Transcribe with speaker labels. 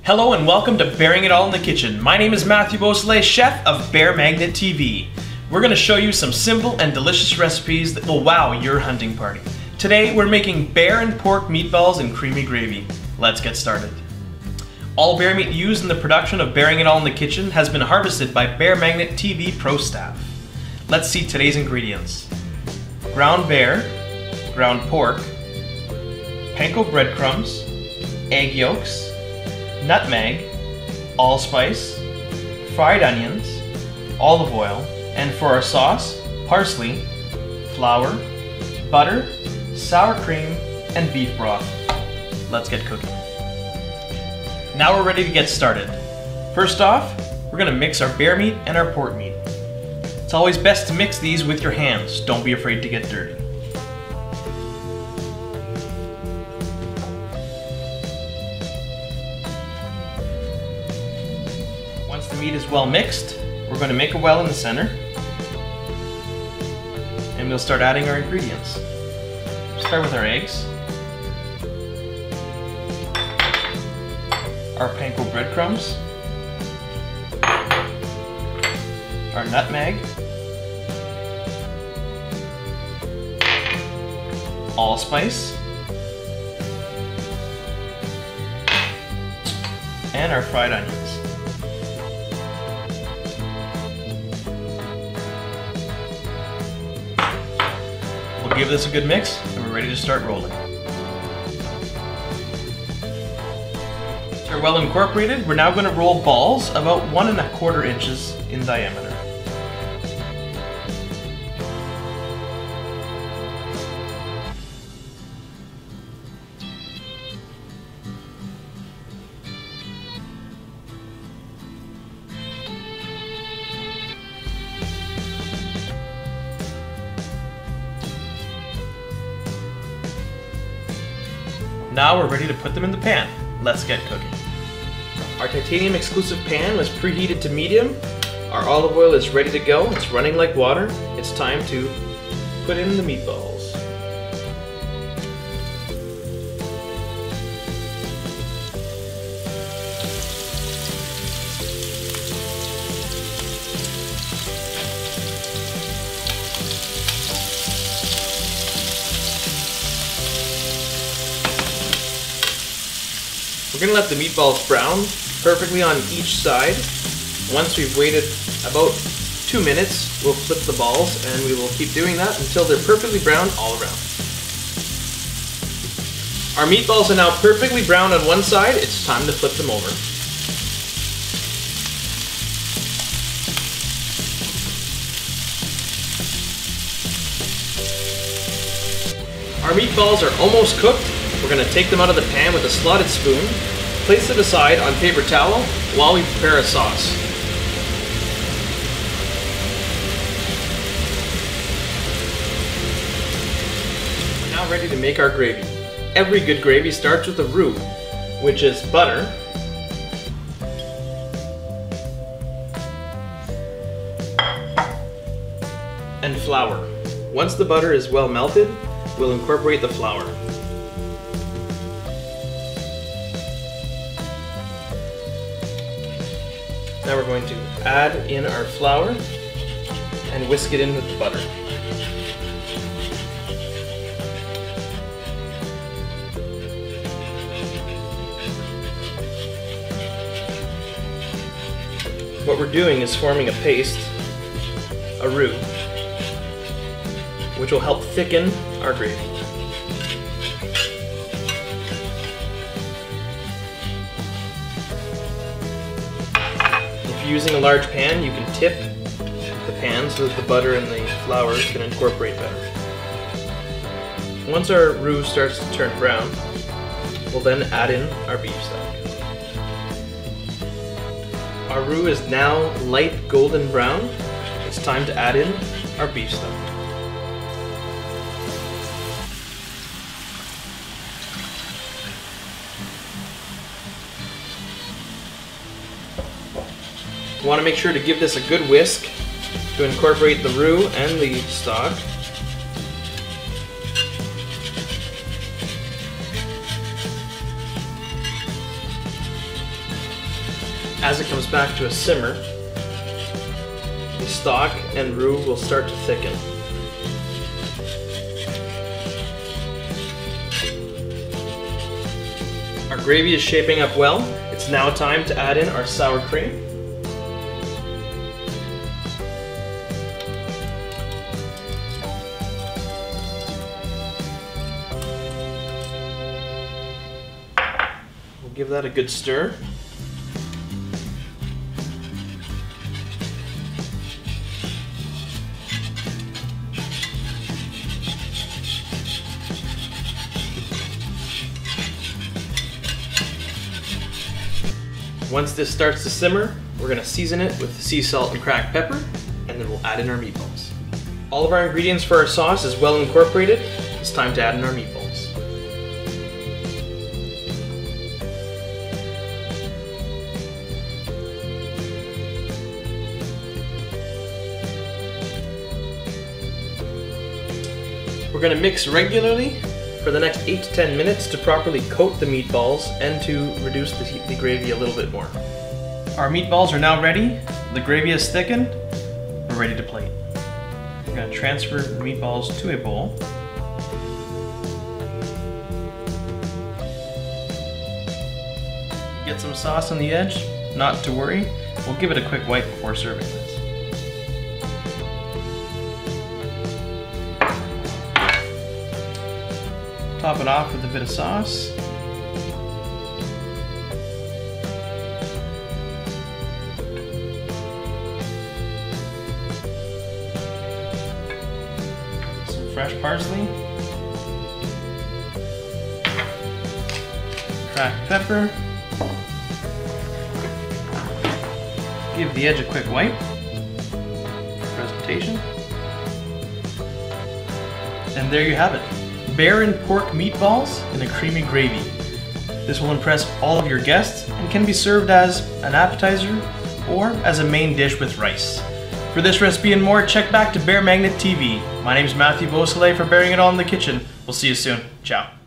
Speaker 1: Hello and welcome to Bearing It All in the Kitchen. My name is Matthew Beausoleil, chef of Bear Magnet TV. We're going to show you some simple and delicious recipes that will wow your hunting party. Today we're making bear and pork meatballs in creamy gravy. Let's get started. All bear meat used in the production of Bearing It All in the Kitchen has been harvested by Bear Magnet TV Pro staff. Let's see today's ingredients. Ground bear, ground pork, panko breadcrumbs, egg yolks, nutmeg, allspice, fried onions, olive oil, and for our sauce, parsley, flour, butter, sour cream, and beef broth. Let's get cooking. Now we're ready to get started. First off, we're going to mix our bear meat and our pork meat. It's always best to mix these with your hands. Don't be afraid to get dirty. Once the meat is well mixed, we're going to make a well in the center, and we'll start adding our ingredients. Start with our eggs, our panko breadcrumbs, our nutmeg, allspice, and our fried onions. We'll give this a good mix and we're ready to start rolling. They're well incorporated. We're now going to roll balls about 1¼ inches in diameter. Now we're ready to put them in the pan. Let's get cooking. Our Titanium Exclusive pan was preheated to medium. Our olive oil is ready to go. It's running like water. It's time to put in the meatballs. We're going to let the meatballs brown perfectly on each side. Once we've waited about 2 minutes, we'll flip the balls and we will keep doing that until they're perfectly brown all around. Our meatballs are now perfectly brown on one side. It's time to flip them over. Our meatballs are almost cooked. We're going to take them out of the pan with a slotted spoon, place them aside on paper towel while we prepare a sauce. We're now ready to make our gravy. Every good gravy starts with a roux, which is butter, and flour. Once the butter is well melted, we'll incorporate the flour. Now we're going to add in our flour and whisk it in with the butter. What we're doing is forming a paste, a roux, which will help thicken our gravy. Using a large pan, you can tip the pan so that the butter and the flour can incorporate better. Once our roux starts to turn brown, we'll then add in our beef stock. Our roux is now light golden brown. It's time to add in our beef stock. You want to make sure to give this a good whisk to incorporate the roux and the stock. As it comes back to a simmer, the stock and roux will start to thicken. Our gravy is shaping up well. It's now time to add in our sour cream. We'll give that a good stir. Once this starts to simmer, we're going to season it with sea salt and cracked pepper, and then we'll add in our meatballs. All of our ingredients for our sauce is well incorporated. It's time to add in our meatballs. We're going to mix regularly for the next 8 to 10 minutes to properly coat the meatballs and to reduce the gravy a little bit more. Our meatballs are now ready. The gravy is thickened. We're ready to plate. We're going to transfer the meatballs to a bowl. Get some sauce on the edge, not to worry. We'll give it a quick wipe before serving this. Top it off with a bit of sauce. Some fresh parsley. Cracked pepper. Give the edge a quick wipe for presentation. And there you have it. Bear and pork meatballs in a creamy gravy. This will impress all of your guests and can be served as an appetizer or as a main dish with rice. For this recipe and more, check back to Bear Magnet TV. My name is Matthew Beausoleil for Bearing It All in the Kitchen. We'll see you soon. Ciao.